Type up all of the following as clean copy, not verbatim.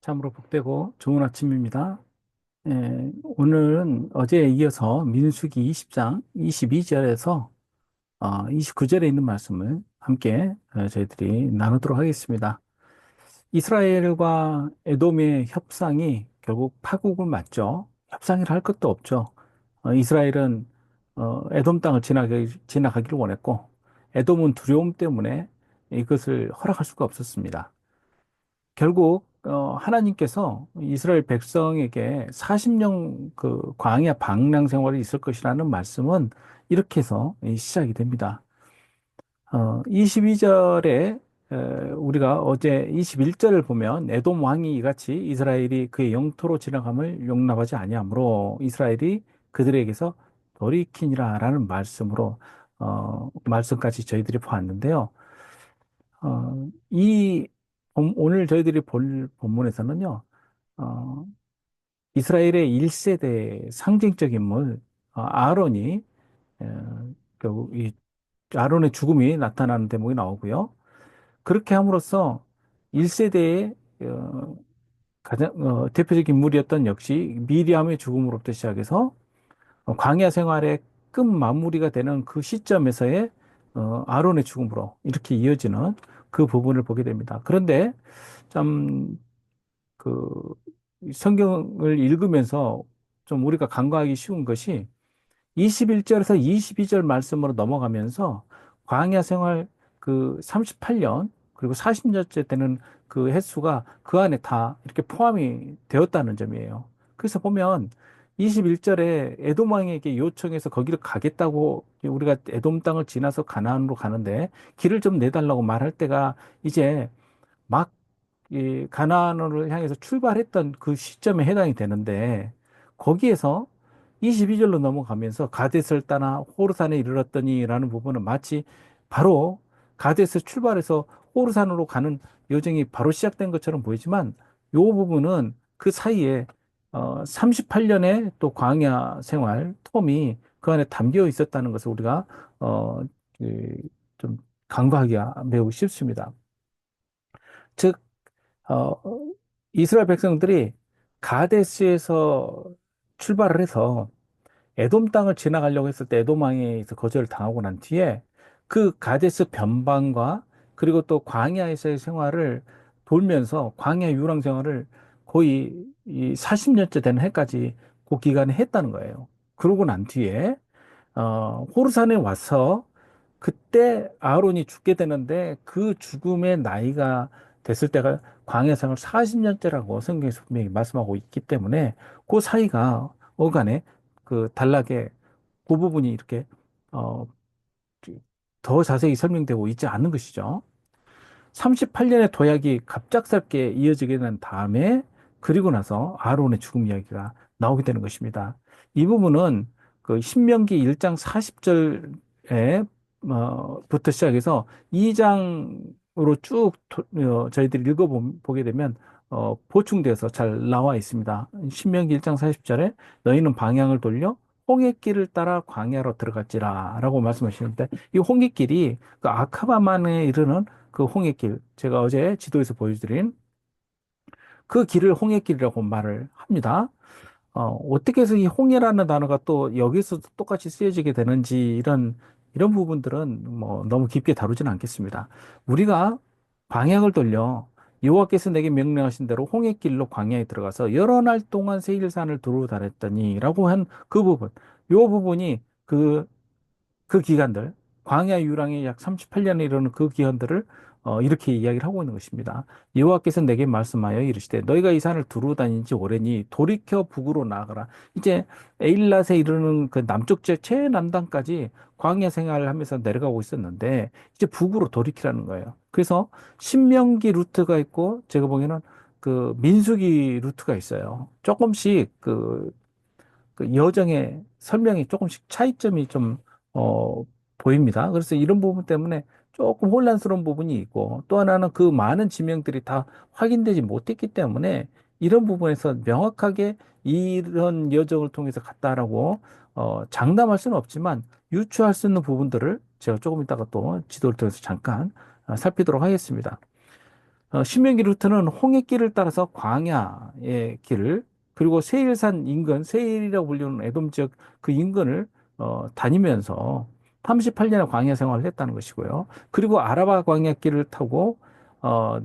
참으로 복되고 좋은 아침입니다. 오늘은 어제에 이어서 민수기 20장 22절에서 29절에 있는 말씀을 함께 저희들이 나누도록 하겠습니다. 이스라엘과 에돔의 협상이 결국 파국을 맞죠. 협상을 할 것도 없죠. 이스라엘은 에돔 땅을 지나가기를 원했고, 에돔은 두려움 때문에 이것을 허락할 수가 없었습니다. 결국 하나님께서 이스라엘 백성에게 40년 그 광야 방랑 생활이 있을 것이라는 말씀은 이렇게 해서 시작이 됩니다. 22절에 우리가 어제 21절을 보면 에돔 왕이 이같이 이스라엘이 그의 영토로 지나감을 용납하지 아니하므로 이스라엘이 그들에게서 돌이키니라라는 말씀으로 말씀까지 저희들이 보았는데요. 오늘 저희들이 볼 본문에서는요, 어, 이스라엘의 1세대 상징적 인물, 아론이, 결국 이 아론의 죽음이 나타나는 대목이 나오고요. 그렇게 함으로써 1세대의 가장 대표적인 인물이었던 역시 미리암의 죽음으로부터 시작해서 광야 생활의 끝 마무리가 되는 그 시점에서의 아론의 죽음으로 이렇게 이어지는 그 부분을 보게 됩니다. 그런데 참 그 성경을 읽으면서 좀 우리가 간과하기 쉬운 것이 21절에서 22절 말씀으로 넘어가면서 광야 생활 그 38년 그리고 40년째 되는 그 횟수가 그 안에 다 이렇게 포함이 되었다는 점이에요. 그래서 보면 21절에 에돔 왕에게 요청해서 거기를 가겠다고 우리가 에돔 땅을 지나서 가나안으로 가는데 길을 좀 내달라고 말할 때가 이제 막 이 가나안을 향해서 출발했던 그 시점에 해당이 되는데 거기에서 22절로 넘어가면서 가데스를 떠나 호르산에 이르렀더니라는 부분은 마치 바로 가데스 출발해서 호르산으로 가는 여정이 바로 시작된 것처럼 보이지만 이 부분은 그 사이에 38년의 또 광야 생활 텀이 그 안에 담겨 있었다는 것을 우리가 어, 좀 간과하기가 매우 쉽습니다. 즉 어, 이스라엘 백성들이 가데스에서 출발을 해서 에돔 땅을 지나가려고 했을 때 에돔 왕에서 거절을 당하고 난 뒤에 그 가데스 변방과 그리고 또 광야에서의 생활을 돌면서 광야 유랑 생활을 거의 이 40년째 되는 해까지 그 기간에 했다는 거예요. 그러고 난 뒤에 호르산에 와서 그때 아론이 죽게 되는데 그 죽음의 나이가 됐을 때가 광야 생활 40년째라고 성경에서 분명히 말씀하고 있기 때문에 그 사이가 어간에 그 단락에 그 부분이 이렇게 어, 더 자세히 설명되고 있지 않는 것이죠. 38년의 도약이 갑작스럽게 이어지게 된 다음에 그리고 나서 아론의 죽음 이야기가 나오게 되는 것입니다. 이 부분은 그 신명기 1장 40절에 부터 시작해서 2장으로 쭉 저희들이 읽어보게 되면 보충돼서 잘 나와 있습니다. 신명기 1장 40절에 너희는 방향을 돌려 홍해길을 따라 광야로 들어갈지라 라고 말씀하시는데 이 홍해길이 그 아카바만에 이르는 그 홍해길, 제가 어제 지도에서 보여드린 그 길을 홍해길이라고 말을 합니다. 어떻게 해서 이 홍해라는 단어가 또 여기서 똑같이 쓰여지게 되는지 이런 부분들은 뭐 너무 깊게 다루지는 않겠습니다. 우리가 방향을 돌려 여호와께서 내게 명령하신 대로 홍해길로 광야에 들어가서 여러 날 동안 세일산을 두루 다녔더니라고 한 그 부분, 요 부분이 그 기간들, 광야 유랑의 약 38년에 이르는 그 기간들을 이렇게 이야기를 하고 있는 것입니다. 여호와께서 내게 말씀하여 이르시되 너희가 이 산을 두루 다닌 지 오래니 돌이켜 북으로 나아가라. 이제 에일랏에 이르는 그 남쪽 제 최남단까지 광야 생활을 하면서 내려가고 있었는데 이제 북으로 돌이키라는 거예요. 그래서 신명기 루트가 있고 제가 보기에는 그 민수기 루트가 있어요. 조금씩 그 여정의 설명이 조금씩 차이점이 좀, 보입니다. 그래서 이런 부분 때문에 조금 혼란스러운 부분이 있고 또 하나는 그 많은 지명들이 다 확인되지 못했기 때문에 이런 부분에서 명확하게 이런 여정을 통해서 갔다라고, 장담할 수는 없지만 유추할 수 있는 부분들을 제가 조금 이따가 또 지도를 통해서 잠깐 살피도록 하겠습니다. 신명기 루트는 홍해길을 따라서 광야의 길을 그리고 세일산 인근, 세일이라고 불리는 에돔 지역 그 인근을 다니면서 38년의 광야 생활을 했다는 것이고요. 그리고 아라바 광야길을 타고 어,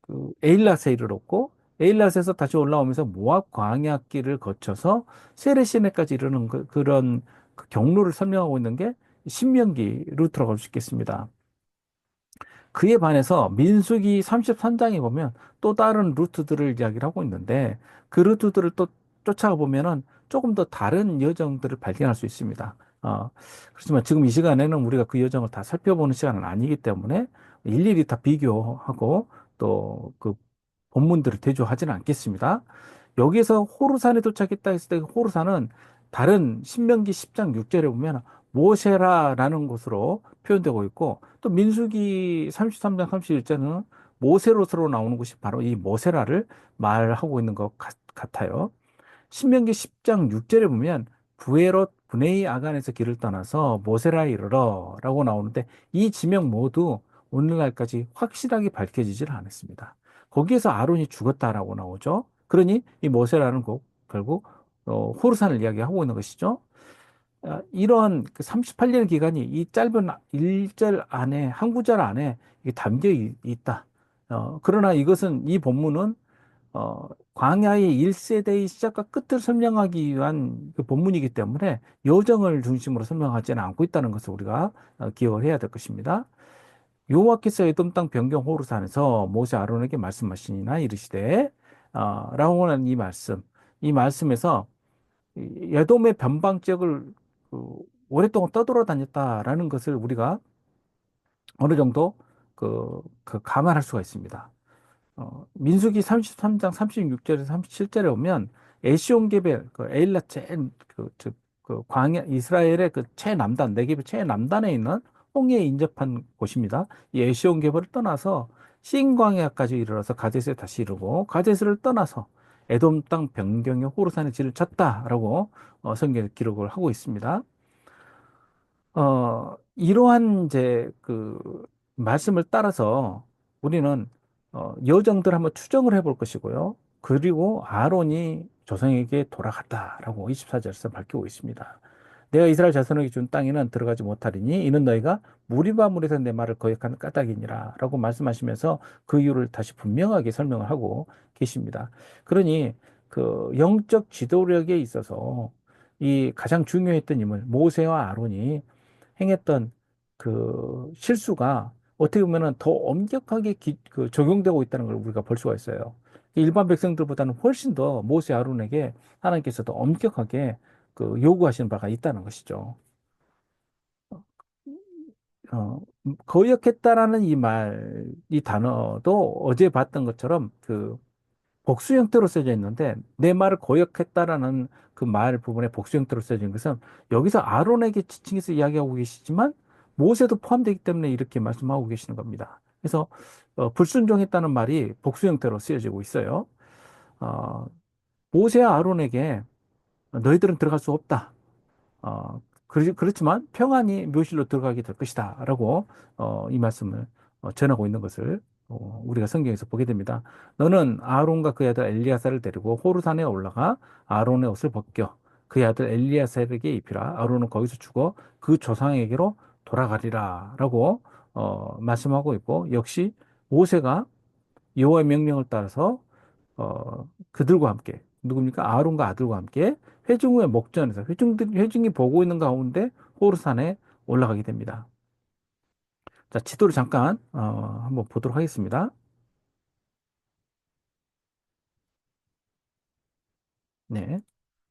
그 에일랏에 이르렀고 에일랏에서 다시 올라오면서 모압 광야길을 거쳐서 세레시내까지 이르는 그런 그 경로를 설명하고 있는 게 신명기 루트라고 할 수 있겠습니다. 그에 반해서 민수기 33장에 보면 또 다른 루트들을 이야기를 하고 있는데 그 루트들을 또 쫓아가 보면은 조금 더 다른 여정들을 발견할 수 있습니다. 그렇지만 지금 이 시간에는 우리가 그 여정을 다 살펴보는 시간은 아니기 때문에 일일이 다 비교하고 또 그 본문들을 대조하지는 않겠습니다. 여기에서 호르산에 도착했다 했을 때 호르산은 다른 신명기 10장 6절에 보면 모세라라는 곳으로 표현되고 있고 또 민수기 33장 31절은 모세롯으로 나오는 곳이 바로 이 모세라를 말하고 있는 것 같아요. 신명기 10장 6절에 보면 부에롯 브네이 아간에서 길을 떠나서 모세라에 이르러라고 나오는데 이 지명 모두 오늘날까지 확실하게 밝혀지질 않았습니다. 거기에서 아론이 죽었다라고 나오죠. 그러니 이 모세라는 곡 결국 호르산을 이야기하고 있는 것이죠. 이러한 그 38년 기간이 이 짧은 일절 안에 한 구절 안에 이게 담겨 있다. 그러나 이것은 이 본문은 광야의 1세대의 시작과 끝을 설명하기 위한 그 본문이기 때문에 여정을 중심으로 설명하지는 않고 있다는 것을 우리가 기억을 해야 될 것입니다. 여호와께서 에돔 땅 변경 호르산에서 모세 아론에게 말씀하시니나 이르시되 라고 하는 이 말씀에서 이 에돔의 변방 지역을 그 오랫동안 떠돌아다녔다라는 것을 우리가 어느 정도 감안할 수가 있습니다. 민수기 33장 36절에서 37절에 보면 에시온게벨, 그 에일라 그 광야, 이스라엘의 그 최남단, 네겝의 최남단에 있는 홍해에 인접한 곳입니다. 이 에시온게벨을 떠나서 신 광야까지 이르러서 가데스에 다시 이르고 가데스를 떠나서 에돔 땅 변경의 호르산에 진을 쳤다라고 성경에 기록을 하고 있습니다. 이러한 이제 그 말씀을 따라서 우리는 여정들 한번 추정을 해볼 것이고요. 그리고 아론이 조상에게 돌아갔다라고 24절에서 밝히고 있습니다. 내가 이스라엘 자손에게 준 땅에는 들어가지 못하리니 이는 너희가 무리바 물에서 내 말을 거역하는 까닭이니라 라고 말씀하시면서 그 이유를 다시 분명하게 설명을 하고 계십니다. 그러니 그 영적 지도력에 있어서 이 가장 중요했던 인물 모세와 아론이 행했던 그 실수가 어떻게 보면은 더 엄격하게 적용되고 있다는 걸 우리가 볼 수가 있어요. 일반 백성들보다는 훨씬 더 모세 아론에게 하나님께서 더 엄격하게 요구하시는 바가 있다는 것이죠. 거역했다라는 이 단어도 어제 봤던 것처럼 복수 형태로 써져 있는데 내 말을 거역했다라는 그 말 부분에 복수 형태로 써진 것은 여기서 아론에게 지칭해서 이야기하고 계시지만 모세도 포함되기 때문에 이렇게 말씀하고 계시는 겁니다. 그래서 불순종했다는 말이 복수 형태로 쓰여지고 있어요. 어, 모세와 아론에게 너희들은 들어갈 수 없다. 그렇지만 평안히 묘실로 들어가게 될 것이다. 라고, 이 말씀을 전하고 있는 것을 우리가 성경에서 보게 됩니다. 너는 아론과 그의 아들 엘리야사를 데리고 호르산에 올라가 아론의 옷을 벗겨 그의 아들 엘리야사에게 입히라. 아론은 거기서 죽어 그 조상에게로 돌아가리라. 라고, 말씀하고 있고, 역시 모세가 여호와의 명령을 따라서 그들과 함께 누굽니까? 아론과 아들과 함께 회중 후의 목전에서 회중이 보고 있는 가운데 호르산에 올라가게 됩니다. 자, 지도를 잠깐 한번 보도록 하겠습니다. 네,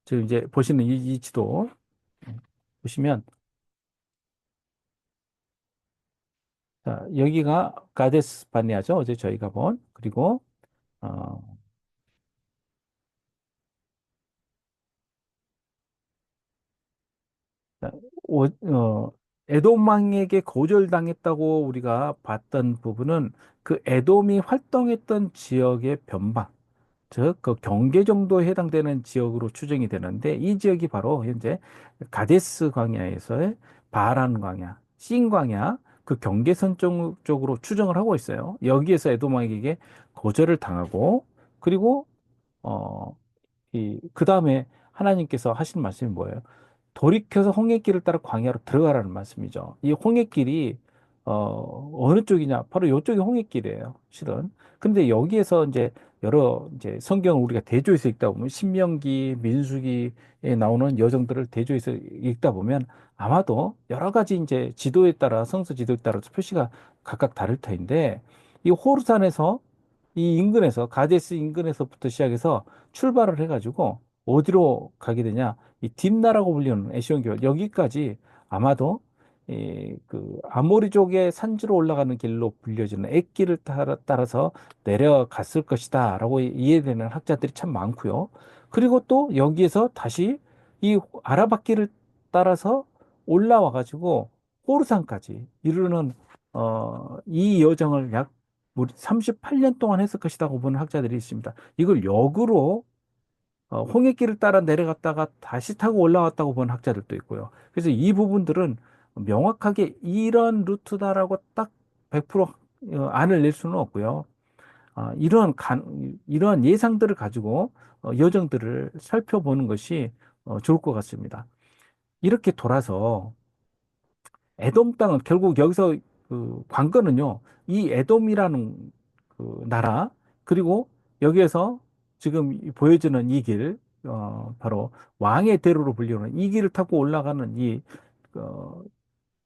지금 이제 보시는 이 지도 보시면 자, 여기가 가데스 바네아죠. 어제 저희가 본 그리고 어, 자, 에돔 왕에게 거절당했다고 우리가 봤던 부분은 그 에돔이 활동했던 지역의 변방 즉, 그 경계 정도에 해당되는 지역으로 추정이 되는데, 이 지역이 바로 현재 가데스 광야에서의 바란 광야, 신 광야, 그 경계선 쪽으로 추정을 하고 있어요. 여기에서 에돔 왕에게 거절을 당하고 그리고 어, 그 다음에 하나님께서 하신 말씀이 뭐예요? 돌이켜서 홍해길을 따라 광야로 들어가라는 말씀이죠. 이 홍해길이 어느 쪽이냐? 바로 이쪽이 홍해길이에요. 실은. 근데 여기에서 이제 여러 이제 성경을 우리가 대조해서 읽다 보면 신명기, 민수기에 나오는 여정들을 대조해서 읽다 보면 아마도 여러 가지 이제 지도에 따라 성서 지도에 따라서 표시가 각각 다를 터인데 이 호르산에서 이 인근에서 가데스 인근에서부터 시작해서 출발을 해가지고 어디로 가게 되냐? 이 딥나라고 불리는 에시온 기슭 여기까지 아마도 그 아모리족의 산지로 올라가는 길로 불려지는 액길을 따라서 내려갔을 것이다라고 이해되는 학자들이 참 많고요. 그리고 또 여기에서 다시 이 아라바길을 따라서 올라와 가지고 호르산까지 이르는 이 여정을 약 우리 38년 동안 했을 것이라고 보는 학자들이 있습니다. 이걸 역으로 홍해길을 따라 내려갔다가 다시 타고 올라왔다고 보는 학자들도 있고요. 그래서 이 부분들은 명확하게 이런 루트다라고 딱 100% 안을 낼 수는 없고요. 이러한 예상들을 가지고 여정들을 살펴보는 것이 좋을 것 같습니다. 이렇게 돌아서 에돔 땅은 결국 여기서 그 관건은요, 이 에돔이라는 그 나라, 그리고 여기에서 지금 보여지는 이 길, 바로 왕의 대로로 불리는 이 길을 타고 올라가는 어,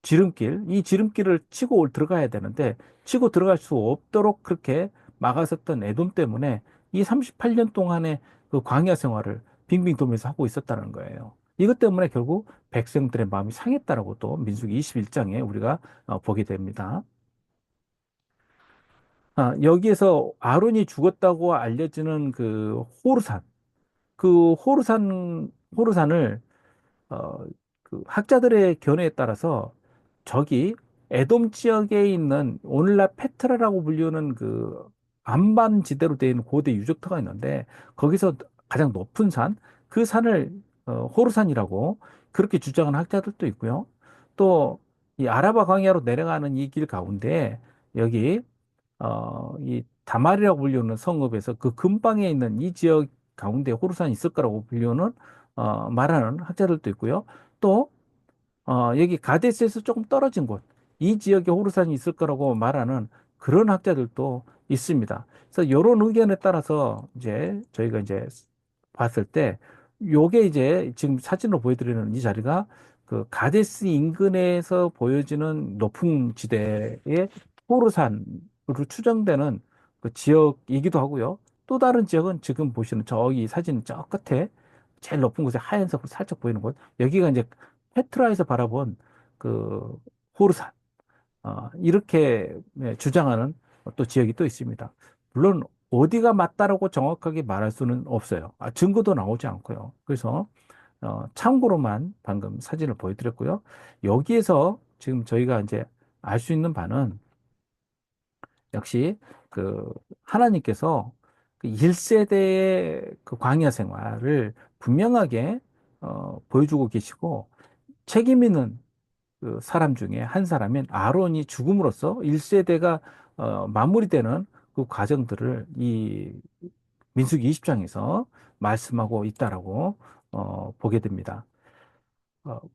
지름길, 이 지름길을 치고 들어가야 되는데, 치고 들어갈 수 없도록 그렇게 막아섰던 에돔 때문에 이 38년 동안의 그 광야 생활을 빙빙 돌면서 하고 있었다는 거예요. 이것 때문에 결국 백성들의 마음이 상했다라고 또 민수기 21장에 우리가 보게 됩니다. 여기에서 아론이 죽었다고 알려지는 그 호르산, 그 호르산을 어, 그 학자들의 견해에 따라서 저기 에돔 지역에 있는 오늘날 페트라라고 불리는 그 안반 지대로 되어 있는 고대 유적터가 있는데 거기서 가장 높은 산, 그 산을 호르산이라고 그렇게 주장하는 학자들도 있고요. 또 이 아라바 광야로 내려가는 이 길 가운데 여기 이 다말이라고 불리는 성읍에서 그 근방에 있는 이 지역 가운데 호르산이 있을 거라고 불리는 말하는 학자들도 있고요. 또 여기 가데스에서 조금 떨어진 곳, 이 지역에 호르산이 있을 거라고 말하는 그런 학자들도 있습니다. 그래서 이런 의견에 따라서 이제 저희가 이제 봤을 때 요게 이제 지금 사진으로 보여드리는 이 자리가 그 가데스 인근에서 보여지는 높은 지대의 호르산으로 추정되는 그 지역이기도 하고요. 또 다른 지역은 지금 보시는 저기 사진 저 끝에 제일 높은 곳에 하얀색으로 살짝 보이는 곳, 여기가 이제 페트라에서 바라본 그 호르산, 이렇게 네, 주장하는 또 지역이 또 있습니다. 물론 어디가 맞다라고 정확하게 말할 수는 없어요. 증거도 나오지 않고요. 그래서 참고로만 방금 사진을 보여드렸고요. 여기에서 지금 저희가 이제 알 수 있는 바는 역시 그 하나님께서 그 1세대의 그 광야 생활을 분명하게 보여주고 계시고 책임 있는 그 사람 중에 한 사람인 아론이 죽음으로써 1세대가 마무리되는 그 과정들을 이 민수기 20장에서 말씀하고 있다라고 보게 됩니다.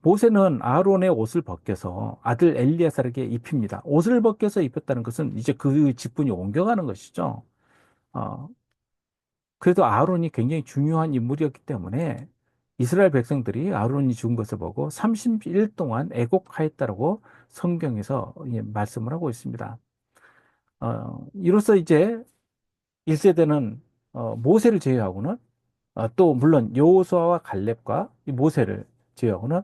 모세는 아론의 옷을 벗겨서 아들 엘리야살에게 입힙니다. 옷을 벗겨서 입혔다는 것은 이제 그 직분이 옮겨가는 것이죠. 어, 그래도 아론이 굉장히 중요한 인물이었기 때문에 이스라엘 백성들이 아론이 죽은 것을 보고 30일 동안 애곡하였다라고 성경에서 말씀을 하고 있습니다. 이로써 이제 1세대는 모세를 제외하고는 또 물론 여호수아와 갈렙과 이 모세를 제외하고는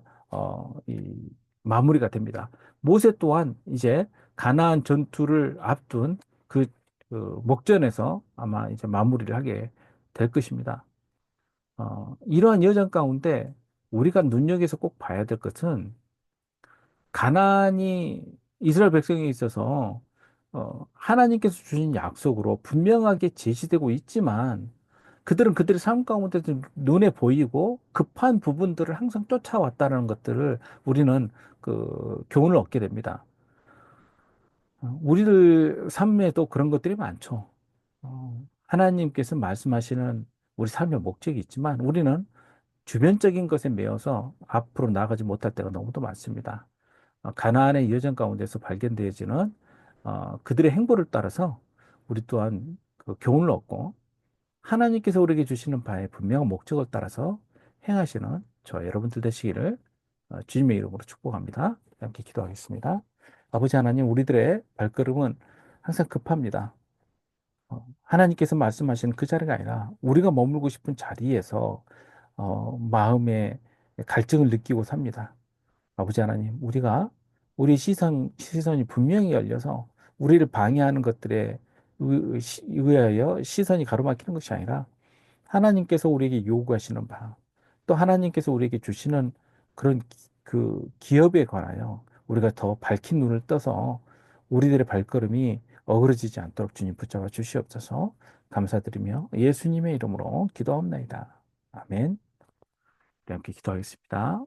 이 마무리가 됩니다. 모세 또한 이제 가나안 전투를 앞둔 그, 그 목전에서 아마 이제 마무리를 하게 될 것입니다. 이러한 여정 가운데 우리가 눈여겨서 꼭 봐야 될 것은 가나안이 이스라엘 백성에 있어서 하나님께서 주신 약속으로 분명하게 제시되고 있지만 그들은 그들의 삶 가운데 눈에 보이고 급한 부분들을 항상 쫓아왔다는 것들을 우리는 그 교훈을 얻게 됩니다. 우리들 삶에도 그런 것들이 많죠. 하나님께서 말씀하시는 우리 삶의 목적이 있지만 우리는 주변적인 것에 매여서 앞으로 나가지 못할 때가 너무도 많습니다. 가나안의 여정 가운데서 발견되어지는 그들의 행보를 따라서 우리 또한 그 교훈을 얻고 하나님께서 우리에게 주시는 바의 분명한 목적을 따라서 행하시는 저 여러분들 되시기를 주님의 이름으로 축복합니다. 함께 기도하겠습니다. 아버지 하나님, 우리들의 발걸음은 항상 급합니다. 하나님께서 말씀하시는 그 자리가 아니라 우리가 머물고 싶은 자리에서 마음의 갈증을 느끼고 삽니다. 아버지 하나님, 우리가 우리 시선이 분명히 열려서 우리를 방해하는 것들에 의하여 시선이 가로막히는 것이 아니라 하나님께서 우리에게 요구하시는 바, 또 하나님께서 우리에게 주시는 그런 그 기업에 관하여 우리가 더 밝힌 눈을 떠서 우리들의 발걸음이 어그러지지 않도록 주님 붙잡아 주시옵소서. 감사드리며 예수님의 이름으로 기도합나이다. 아멘. 우리 함께 기도하겠습니다.